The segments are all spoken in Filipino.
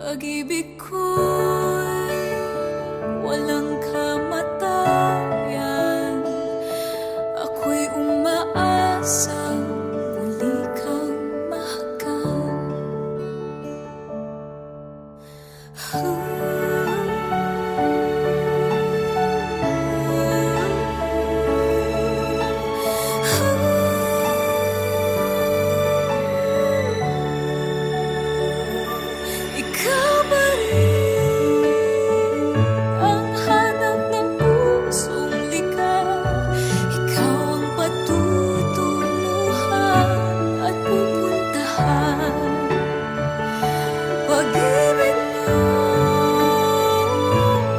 Pag-ibig ko'y walang kamatayan. Ako'y umaasang muli kang mahagan. Ikaw ba rin ang hanap ng pusong ligaw? Ikaw ang patutunguhan at pupuntahan. Pag-ibig mo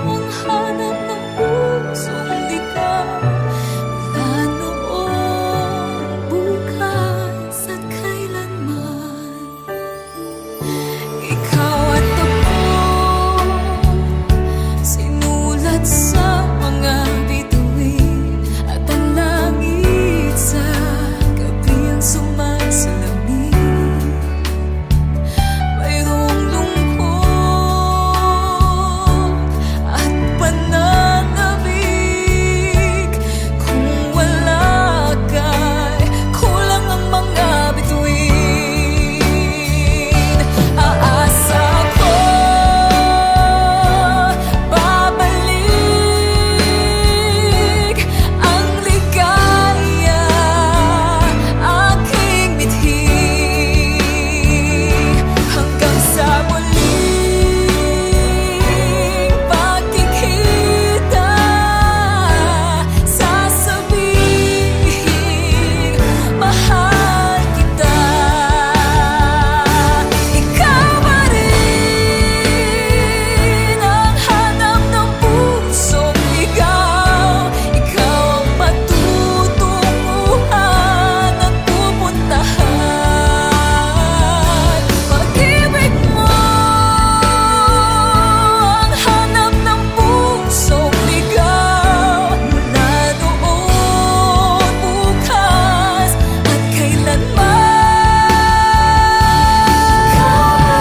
ang hanap ng pusong ligaw. Mula noon, bukas at kailanman. Ikaw at ako, sinulat sa mga bituin, at ang langit sa gabi ang sumasalamin. Mayroong lungkot at pananabik. Kung wala ka'y kulang ang mga bituin. Aasa ko babalik ang ligaya, aking mithi. Hanggang sa muling pagkikita, sasabihin mahal kita. Ikaw ba rin ang hanap ng pusong ligaw? Ikaw ang patutunguhan at pupuntahan. Pag-ibig mo ang hanap ng pusong ligaw. Mula noon, bukas at kailanman. Ikaw ba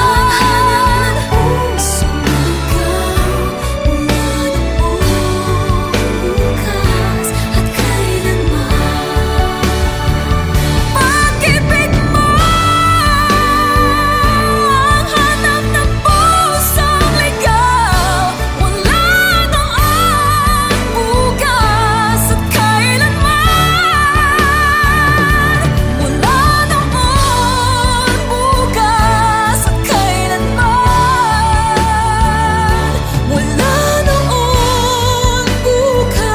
ang hanap ng pusong ligaw? Mula noon, bukas at kailanman. Pag-ibig mo ang hanap ng pusong ligaw. Mula noon, bukas at kailanman. Mula noon, bukas at kailanman. Mula noon, bukas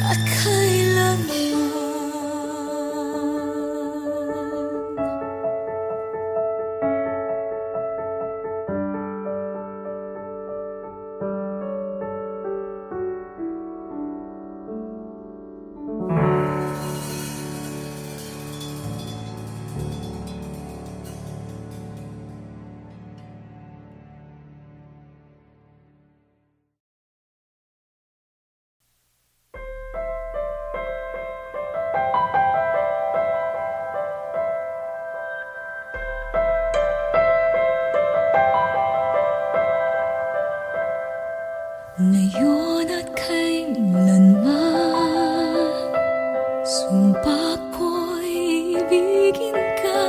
at kailanman. Ngayon at kailanman, sumpa ko'y ibigin ka.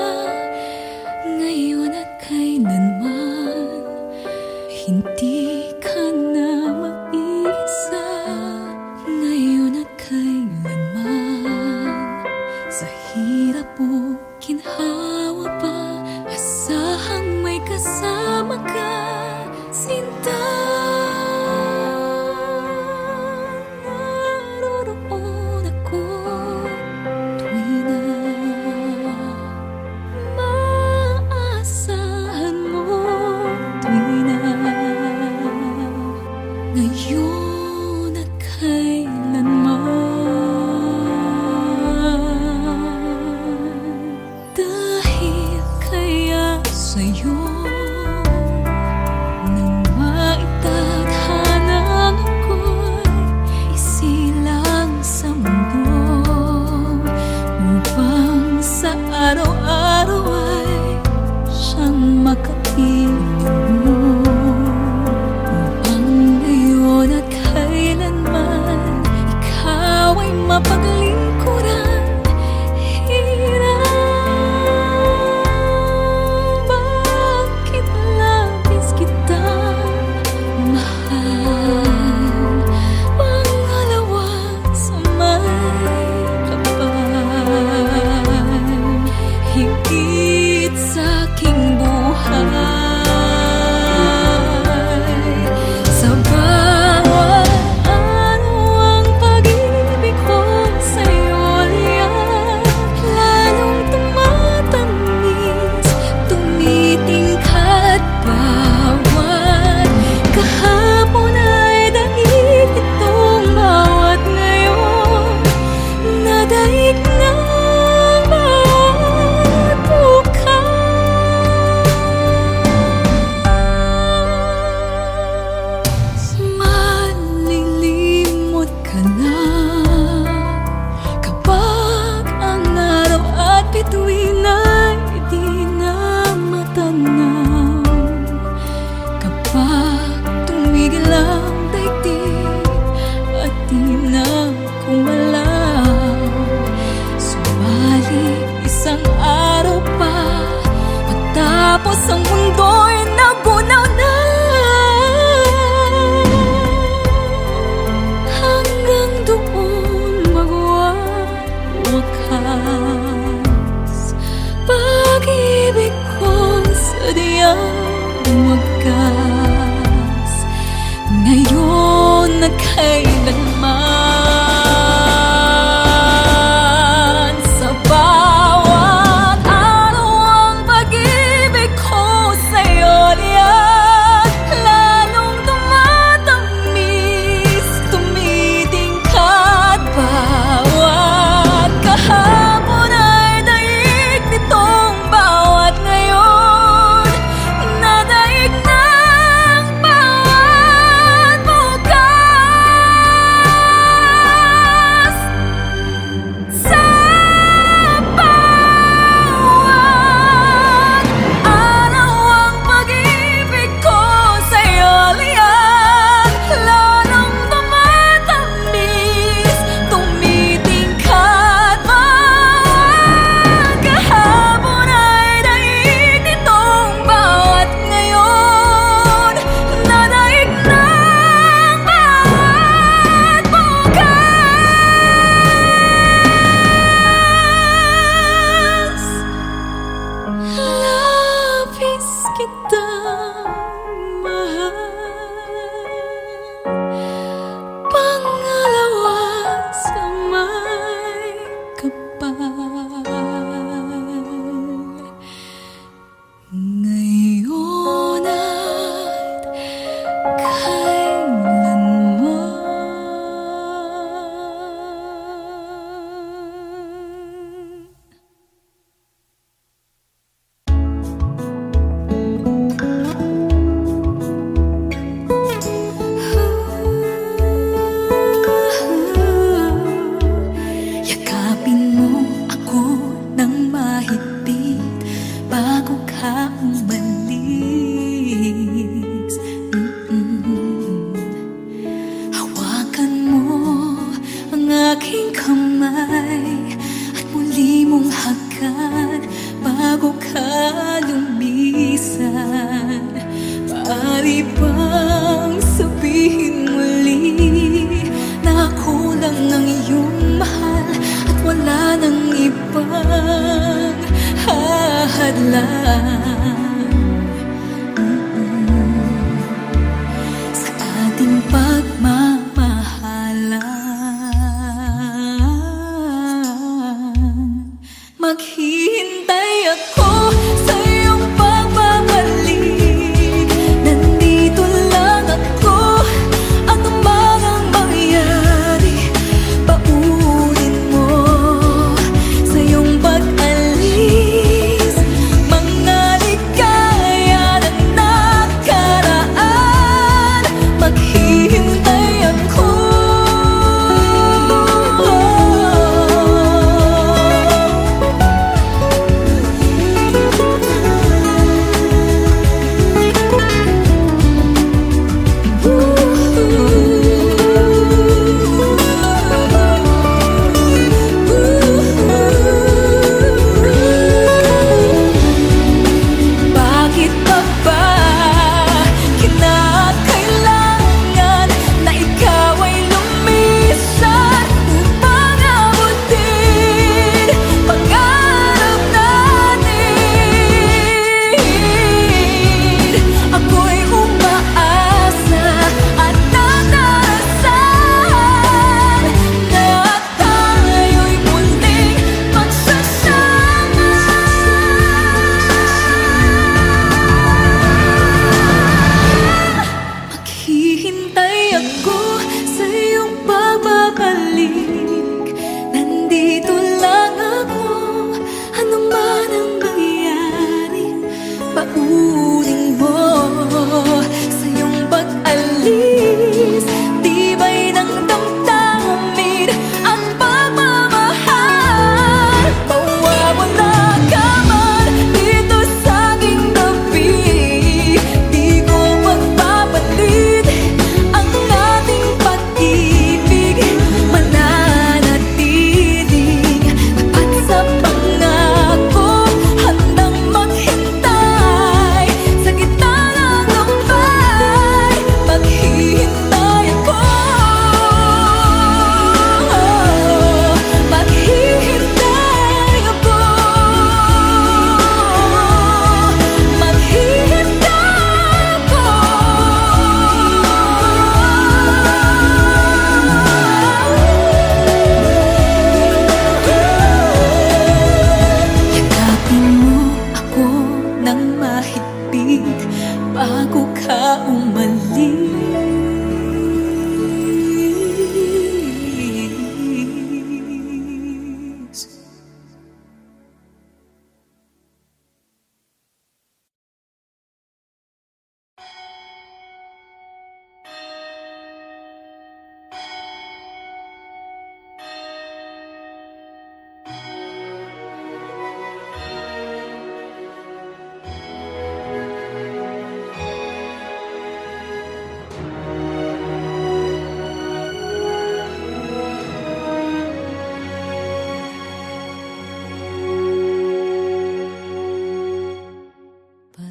Ngayon at kailanman, hindi ka na mag-isa. Ngayon at kailanman, sa hirap o ginhawa pa, asahang may kasama ka, sinta. Naroon ako araw-araw ay siyang makapiling mo. Upang ngayon at kailanman ikaw ay mapaglingkuran. Hirap, bakit labis kitang mahal? Pangalawa sa may kapal, higit sa aking buhay. Sa bawat araw ang pag-ibig ko sa'yo liyan, lalong tumatamis, tumitingkat bawat kahapon ay daig itong bawat ngayon, nadaig ng bawat bukas. Malilimot ka na kapag ang araw at bituin ay di na matanaw. Kapag tumigil ang daigdig at di na kumalaw, sumali isang araw pa matapos ang mundo'y nagunaw na. Hanggang doon magwawakas pag-ibig ko sadyang wagas, ngayon at kailanman. Sa bawat araw ang pag-ibig ko sa'yo liyan, lalong tumatamis, tumitingkat bawat kahapon ay daig nitong bawat ngayon, nadaig ng bawat bukas. Sa bawat araw ang pag-ibig ko sa'yo liyan, lalong tumatamis, tumitingkat bawat kahapon ay daig nitong bawat ngayon, nadaig ng bawat bukas. Labis kitang mahal, pangalawa sa may kapal, ngayon at kailanman. Yakapin mo ako ng mahigpit bago ka umalis. Hawakan mo ang aking kamay at muli mong hagan bago ka lumisan. Maaari bang sabihin muli na ako lang ang iyong mahal at wala nang ibang hahadlang sa ating pagmamahalan? Maghihintay ako sa iyong pagbabalik. Nandito lang ako, ano man ang mangyari. Paunin mo sa iyong pag-alis mga ligaya na nakaraan. Maghihintay ako.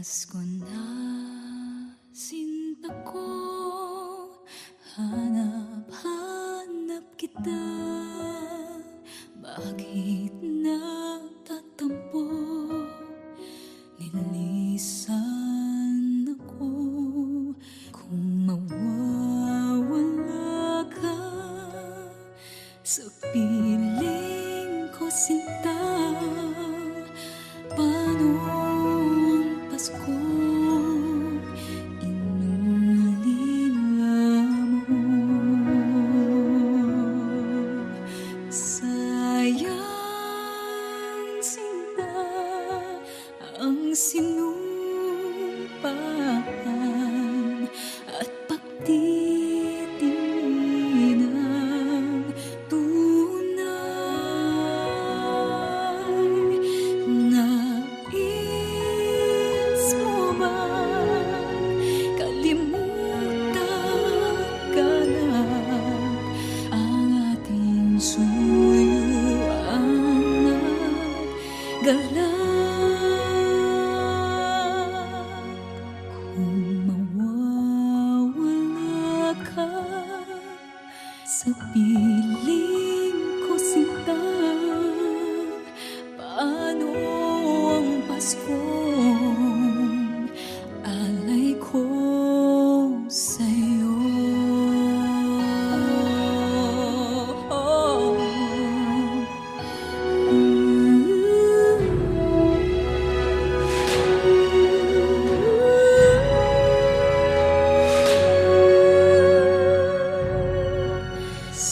Pasko na, sinta ko, hanap-hanap kita. Bakit nagtatampo, nilisan ako? Kung mawawala ka sa piling ko, sinta, paano ang Pasko inulila mo? Sayang, sinta, ang sinumpaan at pagtitingin ng tunay. Nais mo bang kalimutan ka na ang ating suyuan at galak? Kung mawawala ka sa piling ko, sinta, paano ang Paskong alay ko sa'yo?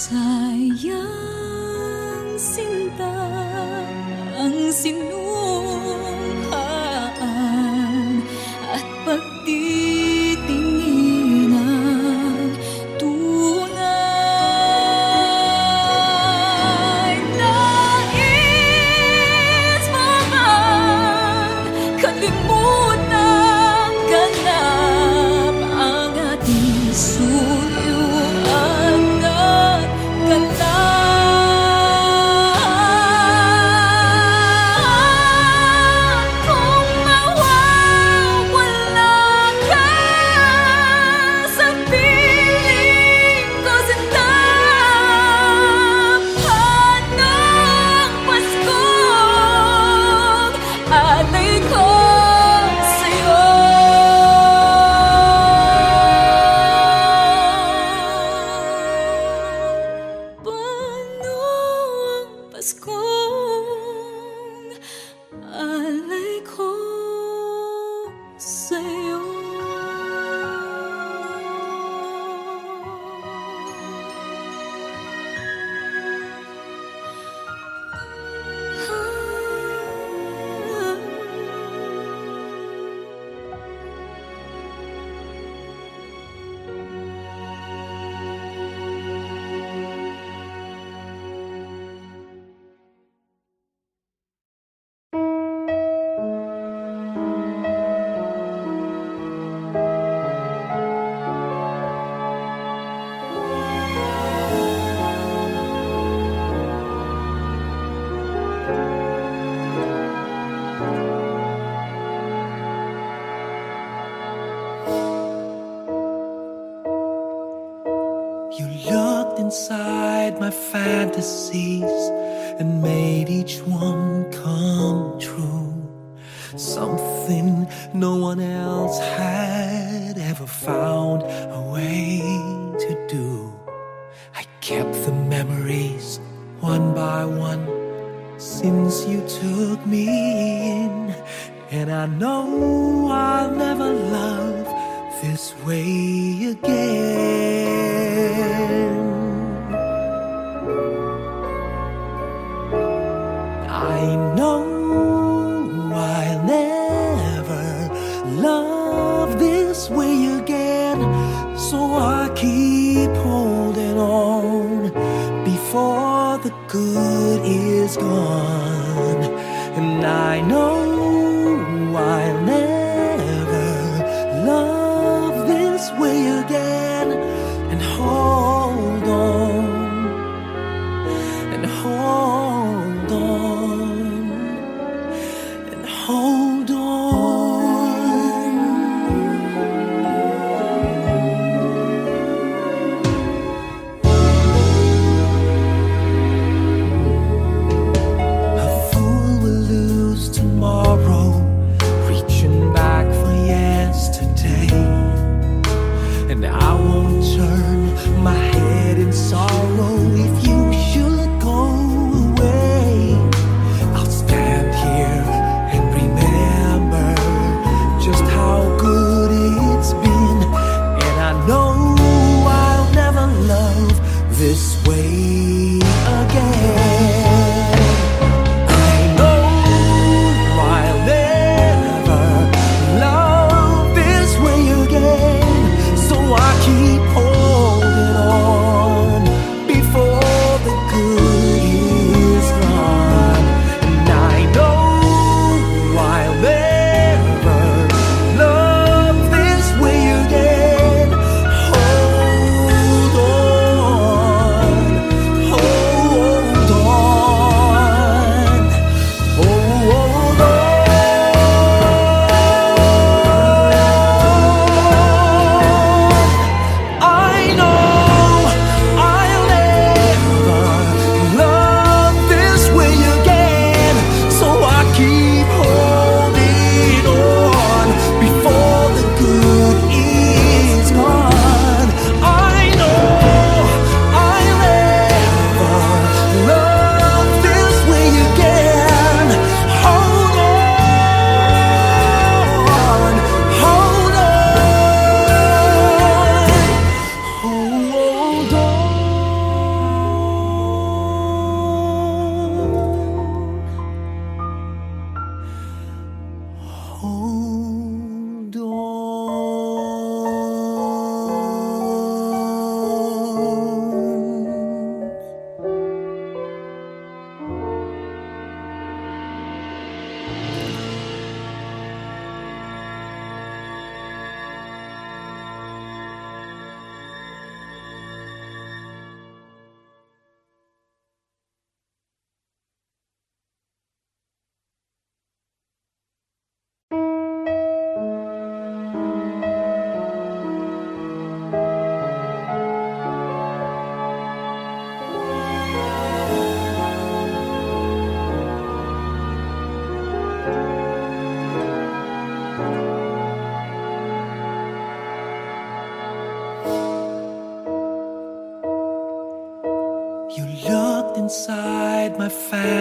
Sayang, sinta, ang sinumpaan at pagtitingin ng tunay. Nais mo bang kalimutan ka na ang ating suyuan at galak? Kung mawawala ka sa piling ko, sinta, paano ang Paskong alay ko sa'yo? Paano ang Paskong alay ko sa'yo? You looked inside my fantasies and made each one come true. Something no one else had ever found a way to do. I kept the memories one by one since you took me in, and I know I'll never love this way again. I know I'll never love this way again, so I keep holding on before the good is gone. And I know I'll never love this way again, and hold on, and hold on, and hold on.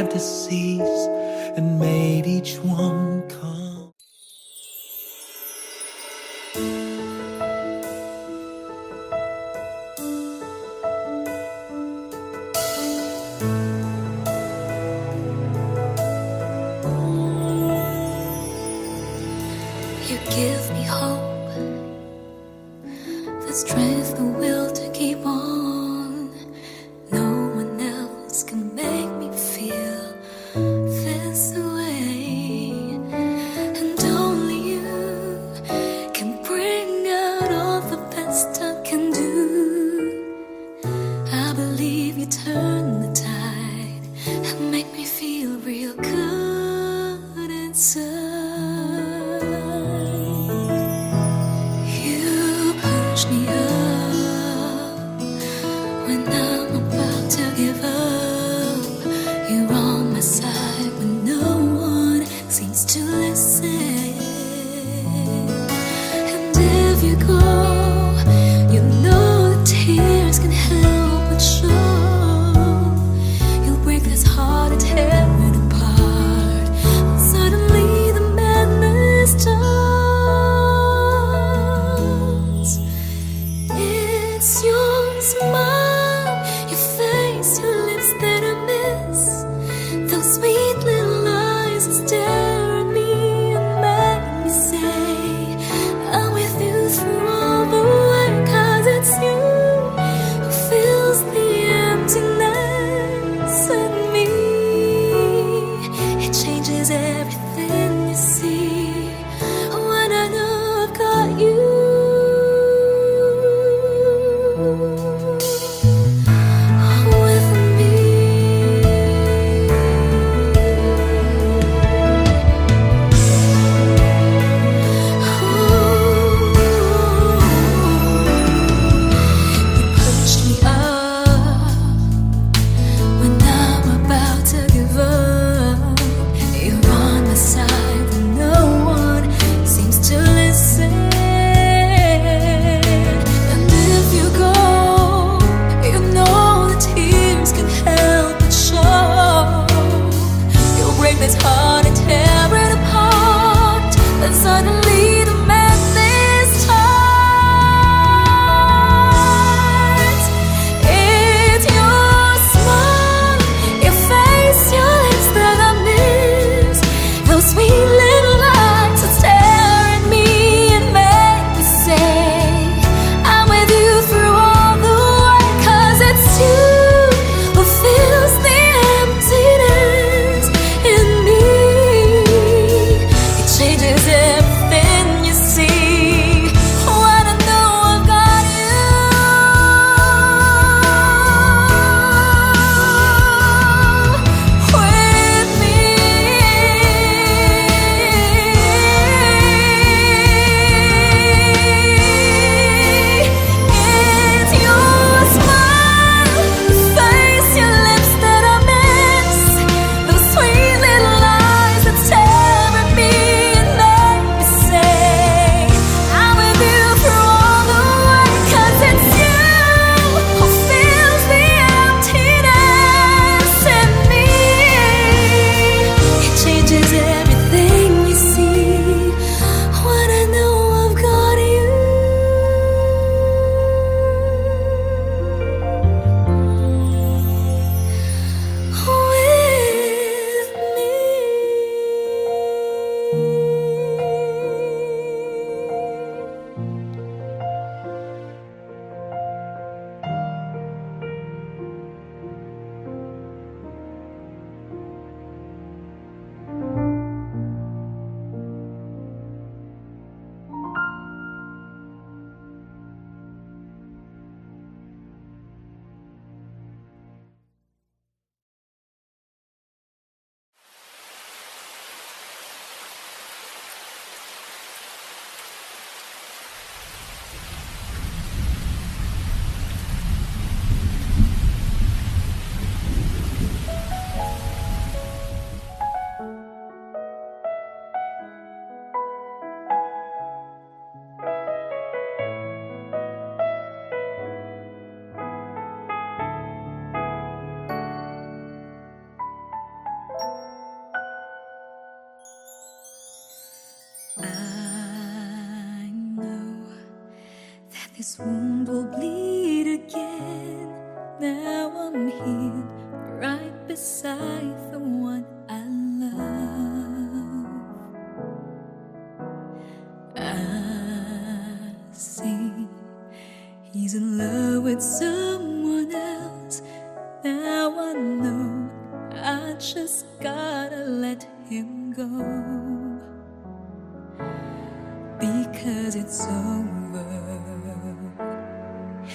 fantasies and made each one come. You give me hope, the strength, the will to keep on. No one else can make me feel this way, and only you can bring out all the best I can do. I believe you turn the tide and make me feel real good inside. Me up when I'm about to give up. You're on my side when no one seems to listen. And if you go, you know the tears can help but show. You'll break this heart and tear it apart. And suddenly the madness starts. It's your smile, your face, your lips that I miss. Those sweet little eyes that stare at me and make me say I'm with you through all the way. 'Cause it's you who fills the emptiness in me. It changes everything you see when I know I've got you. This heart and tear it apart, and suddenly the madness starts. It's your smile, your face, your lips that I miss. Those sweet little eyes that stare at me and make me say I'm with you through all the way. 'Cause it's you who fills the emptiness in me. This wound will bleed again. Now I'm here, right beside the one I love. I see he's in love with someone else. Now I know I just gotta let him go, because it's over.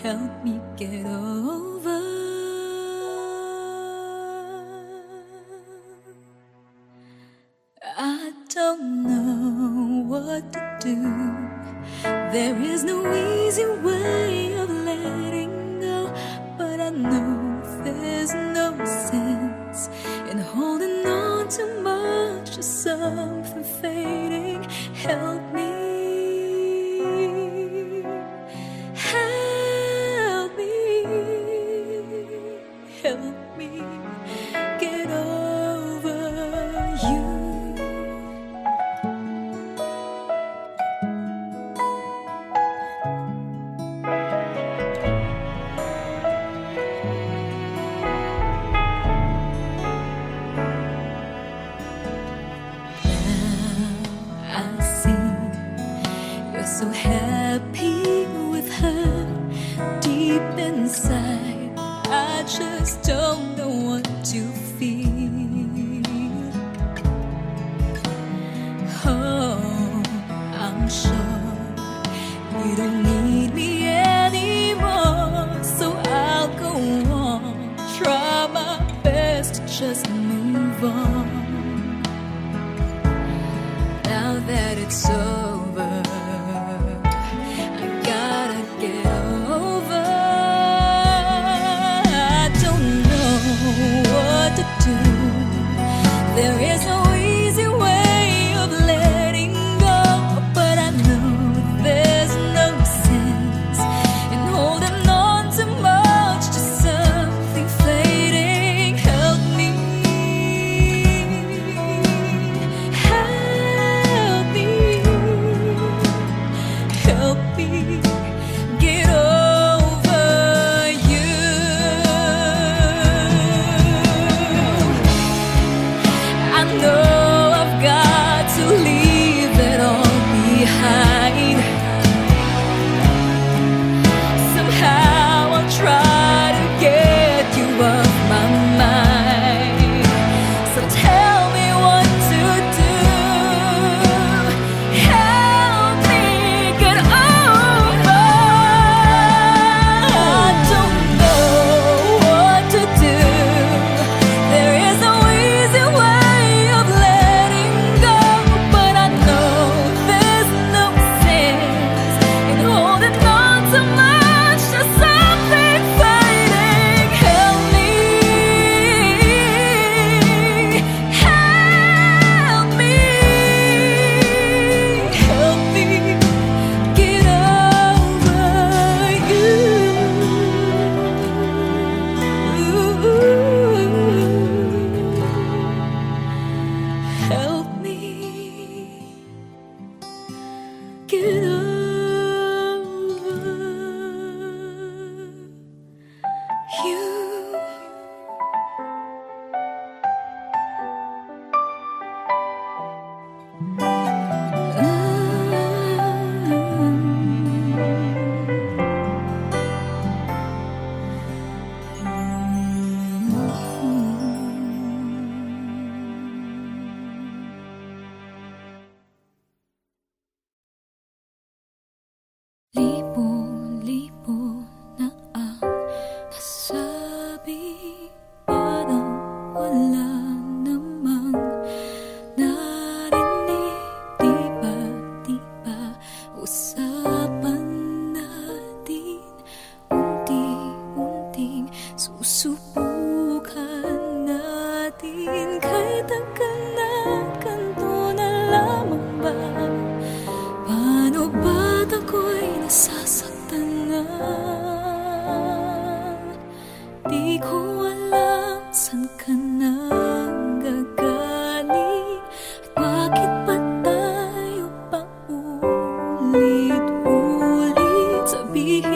Help me get over. I don't know what to do. There is no easy way of letting go, but I know there's no sense in holding on too much to something fading. Help me. Help me get over you. Now I see you're so happy with her. Deep inside, I just don't know what to feel. Oh, I'm sure you don't need me anymore, so I'll go on, try my best to just move on. Now that it's over, I gotta get over. What to do? There is no easy way of letting go, but I know there's no sense in holding on too much to something fading. Help me, help me, help me get over. Get over you. Libo-libo na ang nasabi, parang wala namang narinig. Di ba usapan natin, unti-unting susubukan natin. Kahit tagal na, ganito na lamang ba? Paano ba't ako'y nasasaktan na? Di ko alam saan ka nang gagaling, at bakit pa tayo pa ulit-ulit sabihin.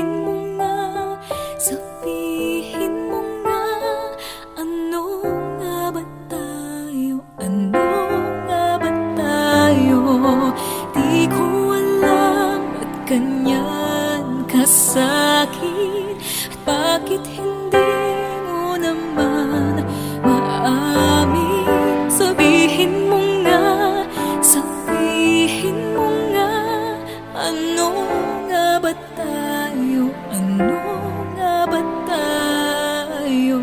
akin? At bakit hindi mo naman maamin? Sabihin mo nga, sabihin mo nga, ano nga ba tayo? Ano nga ba tayo?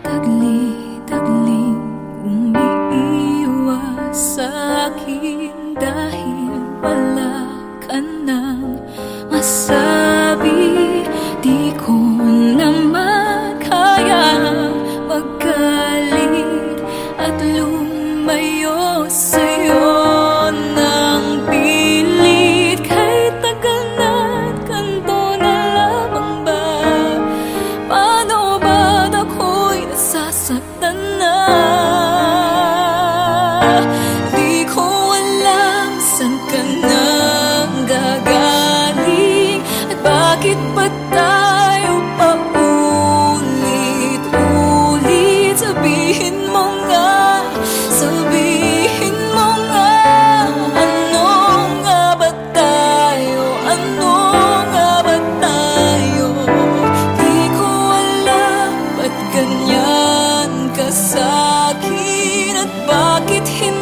Tagli-tagling umiiwas sa'kin dahil wala ka nang masabi. Di ko naman kayang magalit at lumayo sa'yo ng pilit. Kahit tagal na't ganito na lamang ba? Paano ba't ako'y nasasaktan na? Di ko alam saan ka nang gagaling at bakit ba tayo paulit-ulit? Sabihin mo nga, sabihin mo nga, ano nga ba tayo? Ano nga ba tayo? Di ko alam ba't ganyan ka sa'kin at bakit hindi